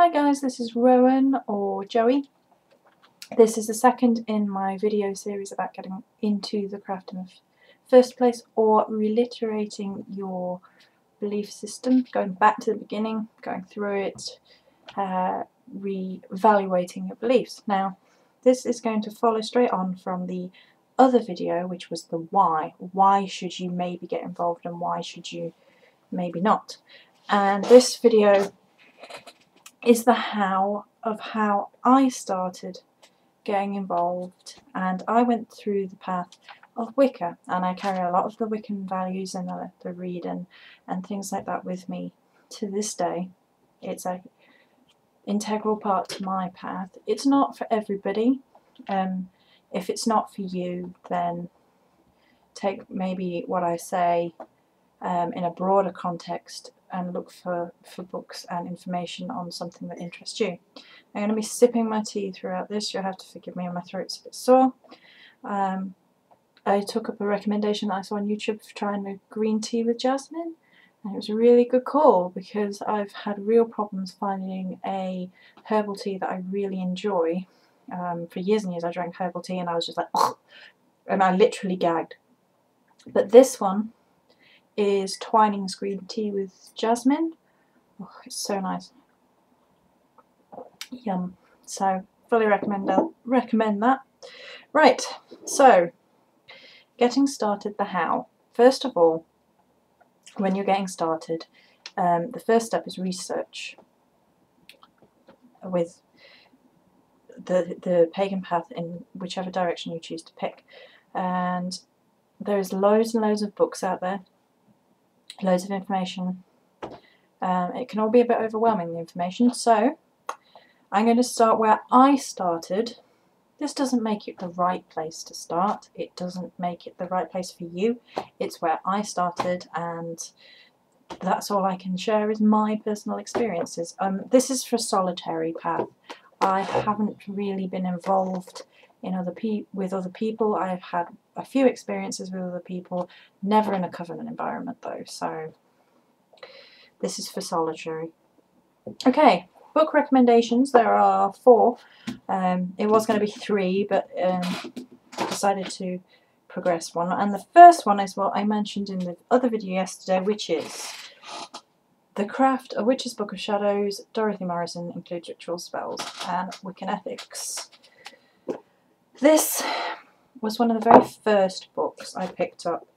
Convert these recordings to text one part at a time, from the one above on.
Hi guys, this is Rowan or Joey. This is the second in my video series about getting into the craft in the first place, or reiterating your belief system, going back to the beginning, going through it, re-evaluating your beliefs. Now this is going to follow straight on from the other video, which was the why. Why should you maybe get involved and why should you maybe not? And this video is the how of how I started getting involved, and I went through the path of Wicca, and I carry a lot of the Wiccan values and the read and things like that with me to this day. It's an integral part to my path. It's not for everybody. If it's not for you, then take maybe what I say in a broader context and look for books and information on something that interests you. I'm going to be sipping my tea throughout this. You'll have to forgive me, my throat's a bit sore. I took up a recommendation that I saw on YouTube for trying a green tea with jasmine, and it was a really good call because I've had real problems finding a herbal tea that I really enjoy. For years and years I drank herbal tea and I was just like, oh, and I literally gagged. But this one is Twining's green tea with jasmine. Oh, it's so nice. Yum. So fully recommend that. Right, so getting started, the how. First of all, when you're getting started, the first step is research with the pagan path in whichever direction you choose to pick. And there's loads and loads of books out there, loads of information. It can all be a bit overwhelming, the information, so I'm going to start where I started. This doesn't make it the right place to start. It doesn't make it the right place for you. It's where I started, and that's all I can share is my personal experiences. This is for solitary path. I haven't really been involved in with other people. I've had a few experiences with other people, never in a covenant environment though, so this is for solitary. Okay, book recommendations. There are 4. It was going to be 3, but I decided to progress one. And the first one is what I mentioned in the other video yesterday, which is The Craft, A Witch's Book of Shadows. Dorothy Morrison includes ritual spells and Wiccan ethics. This was one of the very first books I picked up,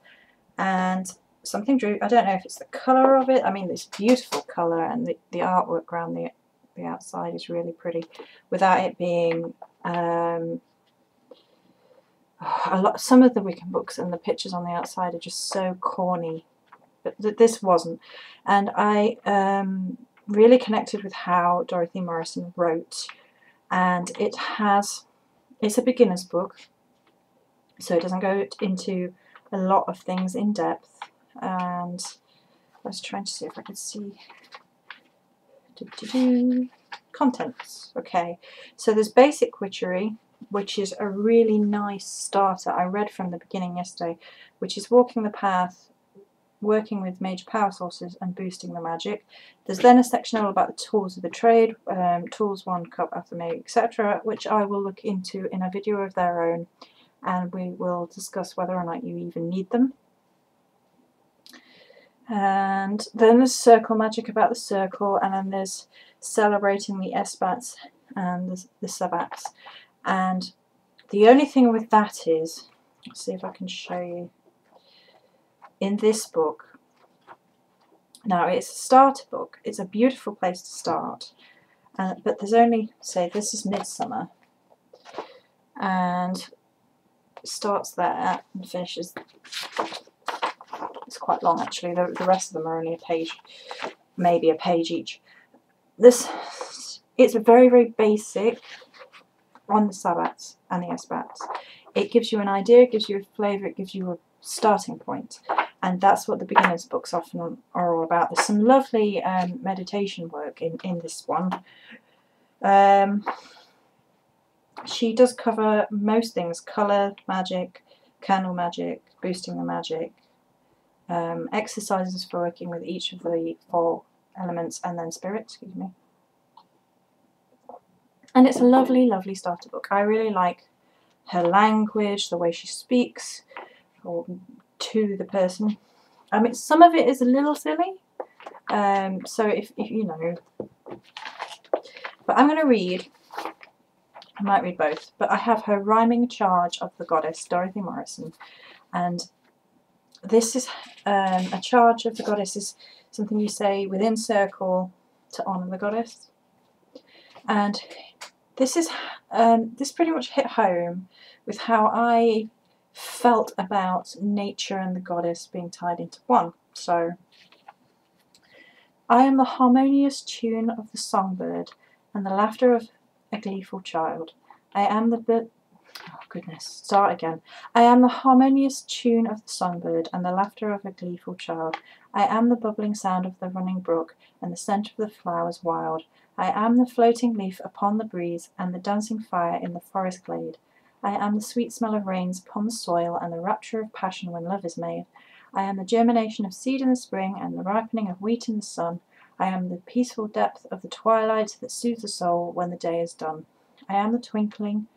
and something drew. I don't know if it's the colour of it. I mean, it's beautiful colour, and the artwork around the outside is really pretty, without it being some of the Wiccan books and the pictures on the outside are just so corny, but this wasn't. And I really connected with how Dorothy Morrison wrote, and it's a beginner's book, so it doesn't go into a lot of things in depth. And I was trying to see if I could see contents. Okay, so there's basic witchery, which is a really nice starter. I read from the beginning yesterday, which is walking the path, working with major power sources and boosting the magic. There's then a section all about the tools of the trade, tools 1, cup, alchemy, etc., which I will look into in a video of their own, and we will discuss whether or not you even need them. And then there's circle magic, about the circle, and then there's celebrating the Esbats and the Sabbats. And the only thing with that is, let's see if I can show you, in this book, now it's a starter book, it's a beautiful place to start, but there's only, say this is Midsummer, and it starts there and finishes. It's quite long actually. The rest of them are only a page, maybe a page each. It's very, very basic on the Sabbats and the Esbats. It gives you an idea, it gives you a flavour, it gives you a starting point, and that's what the beginner's books often are all about. There's some lovely meditation work in this one. She does cover most things: colour magic, candle magic, boosting the magic, exercises for working with each of the 4 elements, and then spirit, excuse me. And it's a lovely, lovely starter book. I really like her language, the way she speaks, or to the person. I mean, some of it is a little silly, so if you know, but I'm going to read, I might read both, but I have her Rhyming Charge of the Goddess, Dorothy Morrison, and this is a charge of the goddess is something you say within circle to honour the goddess, and this is this pretty much hit home with how I felt about nature and the goddess being tied into one. So, I am the harmonious tune of the songbird and the laughter of a gleeful child. I am the start again. I am the harmonious tune of the songbird and the laughter of a gleeful child. I am the bubbling sound of the running brook and the scent of the flowers wild. I am the floating leaf upon the breeze and the dancing fire in the forest glade. I am the sweet smell of rains upon the soil and the rapture of passion when love is made. I am the germination of seed in the spring and the ripening of wheat in the sun. I am the peaceful depth of the twilight that soothes the soul when the day is done. I am the twinkling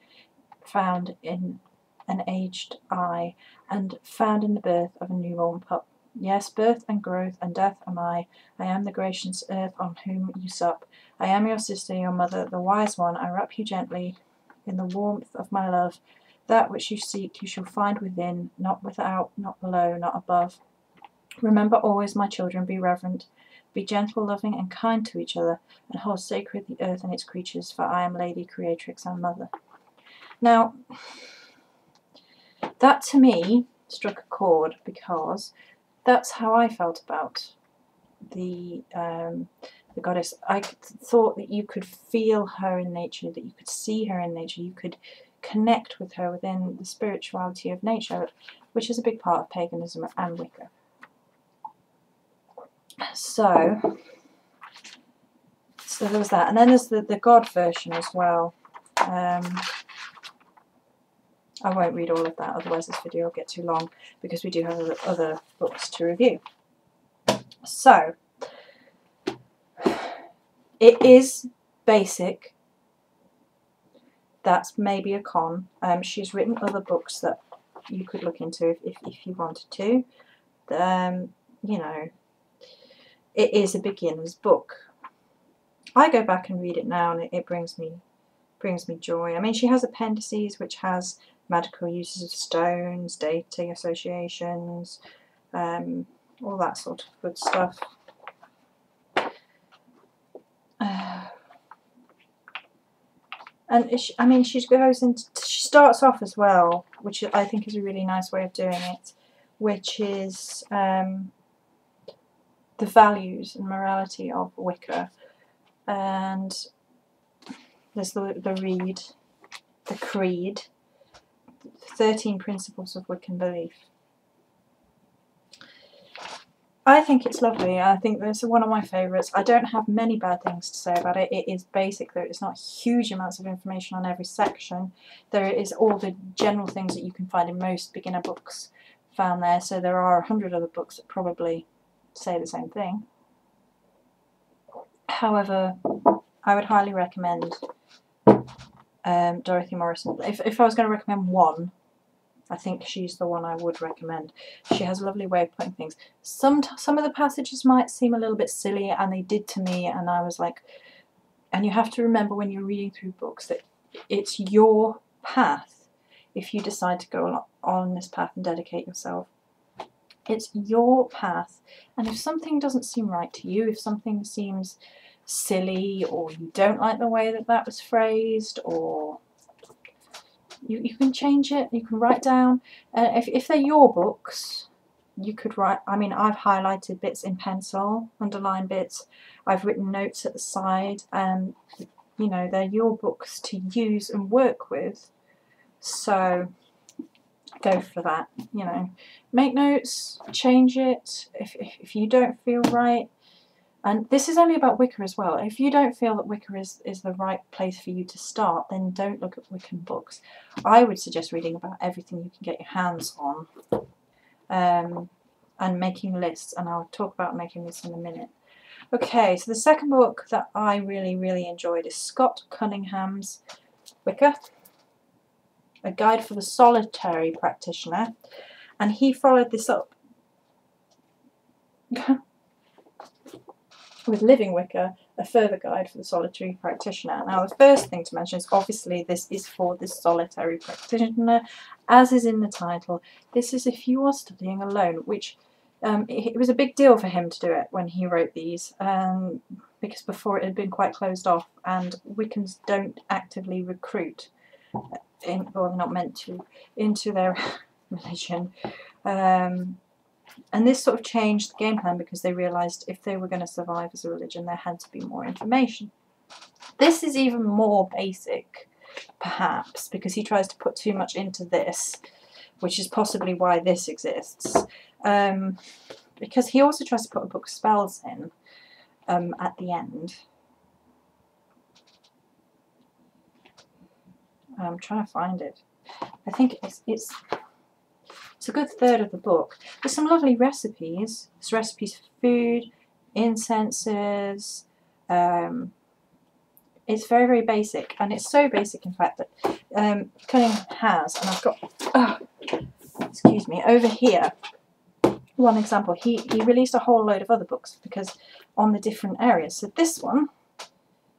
found in an aged eye and found in the birth of a newborn pup. Yes, birth and growth and death am I. I am the gracious earth on whom you sup. I am your sister, your mother, the wise one. I wrap you gently in the warmth of my love. That which you seek you shall find within, not without, not below, not above. Remember always, my children, be reverent, be gentle, loving, and kind to each other, and hold sacred the earth and its creatures, for I am Lady, Creatrix, and Mother. Now, that to me struck a chord because that's how I felt about the goddess. I thought that you could feel her in nature, that you could see her in nature, you could connect with her within the spirituality of nature, which is a big part of paganism and Wicca. So there was that, and then there's the God version as well. I won't read all of that, otherwise this video will get too long, because we do have other books to review. So, it is basic. That's maybe a con. She's written other books that you could look into if you wanted to. You know, it is a beginner's book. I go back and read it now, and it brings me joy. I mean, she has appendices which has magical uses of stones, dating associations, all that sort of good stuff. And I mean, she starts off as well, which I think is a really nice way of doing it, which is the values and morality of Wicca. And there's the creed, 13 principles of Wiccan belief. I think it's lovely. I think this is one of my favourites. I don't have many bad things to say about it. It is basic, though. It's not huge amounts of information on every section. There is all the general things that you can find in most beginner books found there. So there are 100 other books that probably say the same thing. However, I would highly recommend Dorothy Morrison. If I was going to recommend one, I think she's the one I would recommend. She has a lovely way of putting things. Some of the passages might seem a little bit silly, and they did to me, and I was like, and you have to remember when you're reading through books that it's your path if you decide to go on this path and dedicate yourself. It's your path, and if something doesn't seem right to you, if something seems silly, or you don't like the way that was phrased, or you can change it, you can write down. If they're your books, you could write. I mean, I've highlighted bits in pencil, underlined bits, I've written notes at the side, and you know, they're your books to use and work with. So go for that, you know. Make notes, change it if you don't feel right. And this is only about Wicca as well. If you don't feel that Wicca is the right place for you to start, then don't look at Wiccan books. I would suggest reading about everything you can get your hands on, and making lists, and I'll talk about making lists in a minute. Okay, so the second book that I really enjoyed is Scott Cunningham's Wicca, A Guide for the Solitary Practitioner, and he followed this up with Living Wicca, A Further Guide for the Solitary Practitioner. Now, the first thing to mention is obviously this is for the solitary practitioner, as is in the title. This is if you are studying alone, which it was a big deal for him to do it when he wrote these, because before it had been quite closed off, and Wiccans don't actively recruit, well, they're not meant to, into their religion. And this sort of changed the game plan because they realised if they were going to survive as a religion, there had to be more information. This is even more basic, perhaps, because he tries to put too much into this, which is possibly why this exists. Because he also tries to put a book of spells in at the end. I'm trying to find it. I think it's a good third of the book. There's some lovely recipes. There's recipes for food, incenses. It's very basic, and it's so basic, in fact, that Cunningham has, and I've got, excuse me, over here, one example. He released a whole load of other books because on the different areas. So this one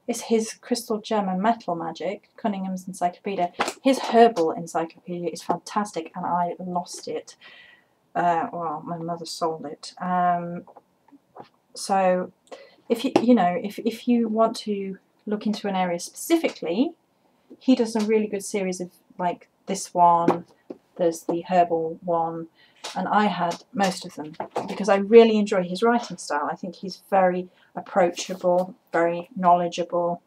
is his Crystal Gem and Metal Magic, Cunningham's Encyclopedia. His Herbal Encyclopedia is fantastic, and I lost it. Well, my mother sold it. So if if you want to look into an area specifically, he does a really good series of, like, this one. There's the herbal one, and I had most of them because I really enjoy his writing style. I think he's very approachable, very knowledgeable,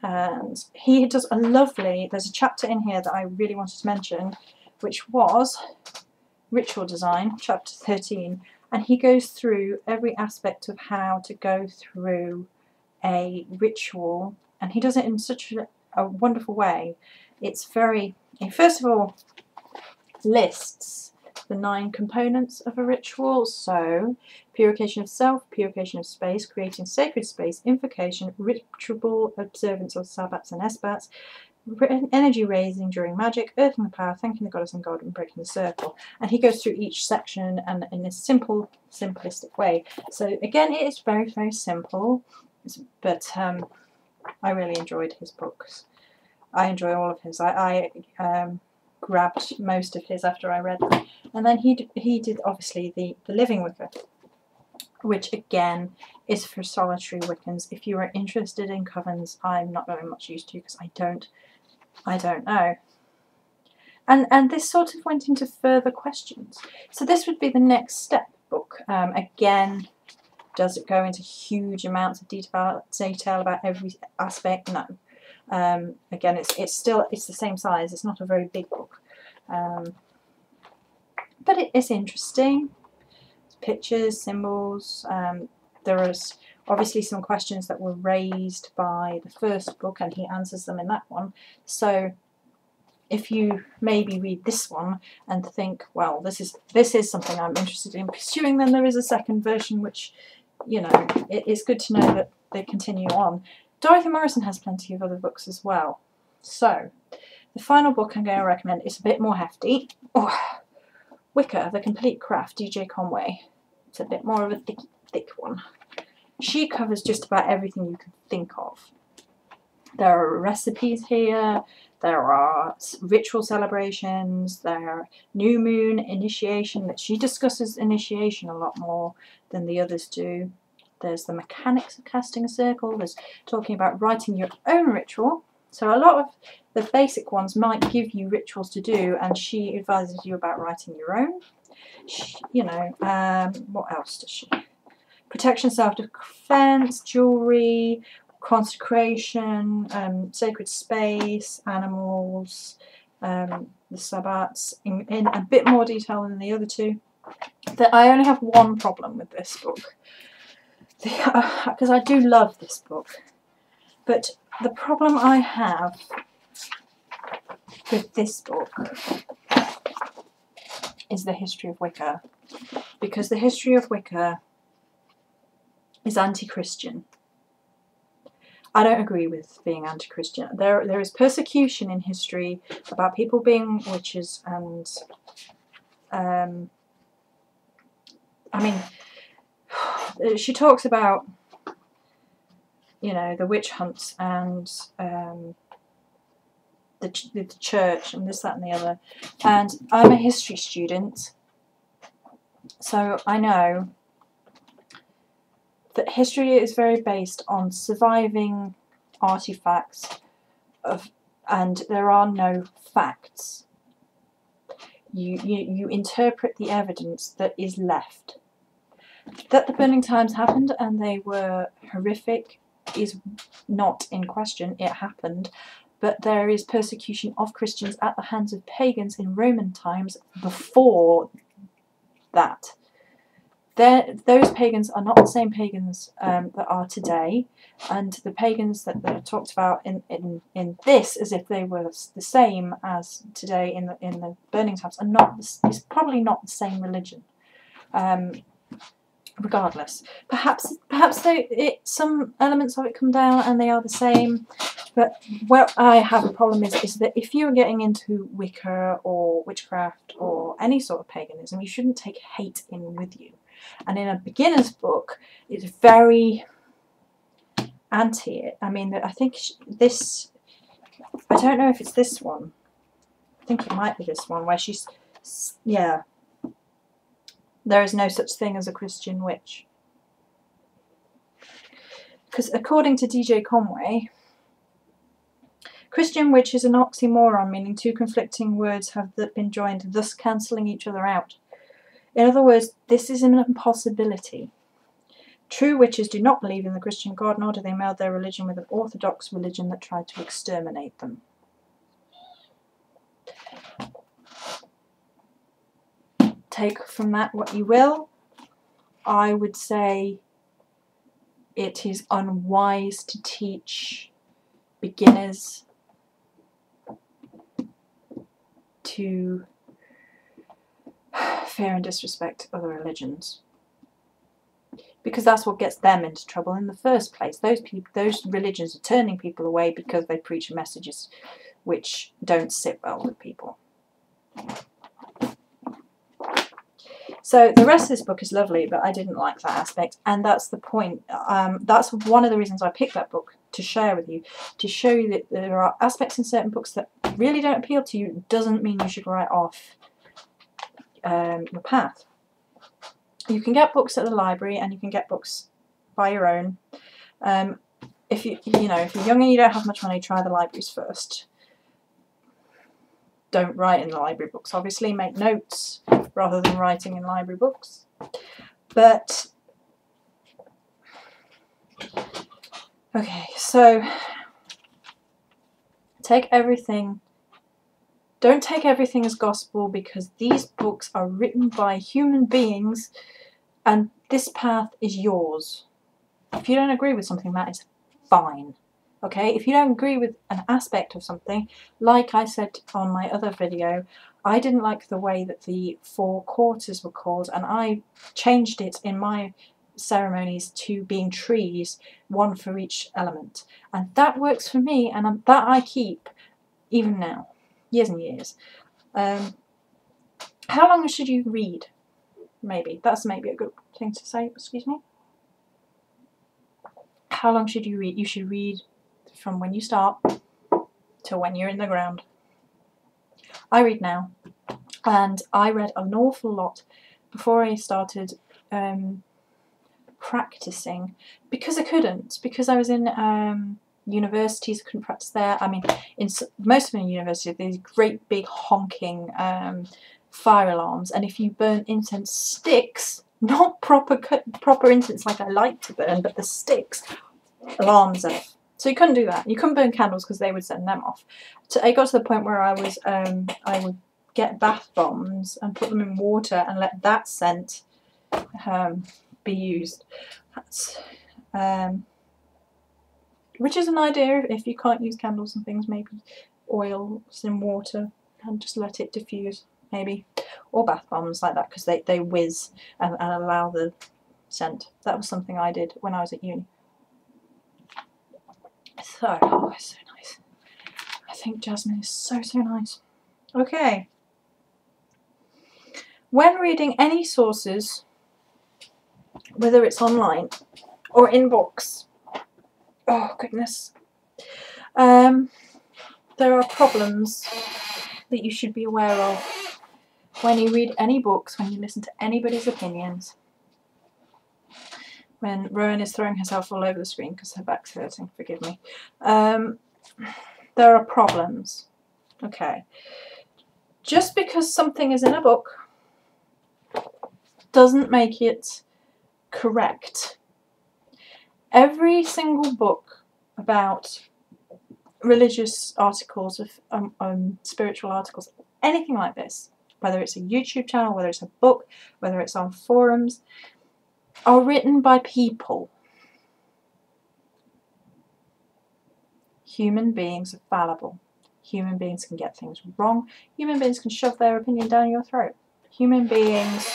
and he does a lovely, there's a chapter in here that I really wanted to mention, which was Ritual Design, chapter 13, and he goes through every aspect of how to go through a ritual, and he does it in such a wonderful way. It's very, first of all, lists the 9 components of a ritual. So purification of self, purification of space, creating sacred space, invocation, ritual observance of sabbats and esbats, energy raising during magic, earthing the power, thanking the goddess and god, and breaking the circle. And he goes through each section and in a simple, simplistic way. So again, it is very simple, but I really enjoyed his books. I enjoy all of his. I grabbed most of his after I read them. And then he did obviously the Living Wicca, which again is for solitary Wiccans. If you are interested in covens, I'm not very much used to because I don't know. And this sort of went into further questions. So this would be the next step book. Again, does it go into huge amounts of detail about every aspect? No. Again, it's the same size. It's not a very big book, but it is interesting. Pictures, symbols. There is obviously some questions that were raised by the first book, and he answers them in that one. So if you maybe read this one and think, well, this is something I'm interested in pursuing, then there is a second version, which, you know, it's good to know that they continue on. Dorothy Morrison has plenty of other books as well. So, the final book I'm going to recommend is a bit more hefty. Oh, Wicca, The Complete Craft, DJ Conway. It's a bit more of a thick one. She covers just about everything you can think of. There are recipes here, there are ritual celebrations, there are new moon initiation, that she discusses initiation a lot more than the others do. There's the mechanics of casting a circle, there's talking about writing your own ritual. So a lot of the basic ones might give you rituals to do, and she advises you about writing your own. What else does she? Protection, self-defense, jewelry, consecration, sacred space, animals, the sabbats, in a bit more detail than the other two. I only have one problem with this book, because I do love this book, but the problem I have with this book is the history of Wicca, because the history of Wicca is anti-Christian. I don't agree with being anti-Christian. There is persecution in history about people being witches, and I mean, she talks about, you know, the witch hunts and the church and this, that and the other. And I'm a history student, so I know that history is very based on surviving artifacts and there are no facts. You interpret the evidence that is left. That the burning times happened and they were horrific is not in question. It happened. But there is persecution of Christians at the hands of pagans in Roman times before that. Those pagans are not the same pagans that are today, and the pagans that are talked about in this, as if they were the same as today in the burning times, are not. It's probably not the same religion. Regardless, perhaps some elements of it come down and they are the same. But what I have a problem is that if you are getting into Wicca or witchcraft or any sort of paganism, you shouldn't take hate in with you. And in a beginner's book, it's very anti it. I mean, I think this, I don't know if it's this one. I think it might be this one where she's, yeah. There is no such thing as a Christian witch. Because according to DJ Conway, Christian witch is an oxymoron, meaning two conflicting words have been joined, thus cancelling each other out. In other words, this is an impossibility. True witches do not believe in the Christian God, nor do they meld their religion with an orthodox religion that tried to exterminate them. Take from that what you will. I would say it is unwise to teach beginners to fear and disrespect other religions, because that's what gets them into trouble in the first place. Those religions are turning people away because they preach messages which don't sit well with people. So the rest of this book is lovely, but I didn't like that aspect, and that's the point. That's one of the reasons I picked that book to share with you, to show you that there are aspects in certain books that really don't appeal to you. Doesn't mean you should write off your path. You can get books at the library, and you can get books by your own. If you're young and you don't have much money, try the libraries first. Don't write in the library books. Obviously, make notes rather than writing in library books. But okay, so take everything. Don't take everything as gospel, because these books are written by human beings, and this path is yours. If you don't agree with something, that is fine. Okay, if you don't agree with an aspect of something, like I said on my other video, I didn't like the way that the 4 quarters were called, and I changed it in my ceremonies to being trees, 1 for each element. And that works for me, and that I keep even now, years and years. How long should you read? Maybe. That's maybe a good thing to say, excuse me. How long should you read? You should read from when you start to when you're in the ground. I read now, and I read an awful lot before I started practicing, because I couldn't, because I was in universities. I couldn't practice there. I mean, in most of the universities, these great big honking fire alarms, and if you burn incense sticks, not proper incense like I like to burn, but the sticks, alarms are. So you couldn't do that. You couldn't burn candles because they would send them off. So it got to the point where I would get bath bombs and put them in water and let that scent be used. That's, which is an idea. If you can't use candles and things, maybe oils in water and just let it diffuse, maybe. Or bath bombs like that, because they whiz and allow the That was something I did when I was at uni. So, oh, it's so nice. I think jasmine is so, so nice. Okay. When reading any sources, whether it's online or in books, oh goodness, there are problems that you should be aware of when you read any books, when you listen to anybody's opinions. When Rowan is throwing herself all over the screen because her back's hurting, forgive me. There are problems. Okay. Just because something is in a book doesn't make it correct. Every single book about religious articles, spiritual articles, anything like this, whether it's a YouTube channel, whether it's a book, whether it's on forums, are written by people. Human beings are fallible. Human beings can get things wrong. Human beings can shove their opinion down your throat. Human beings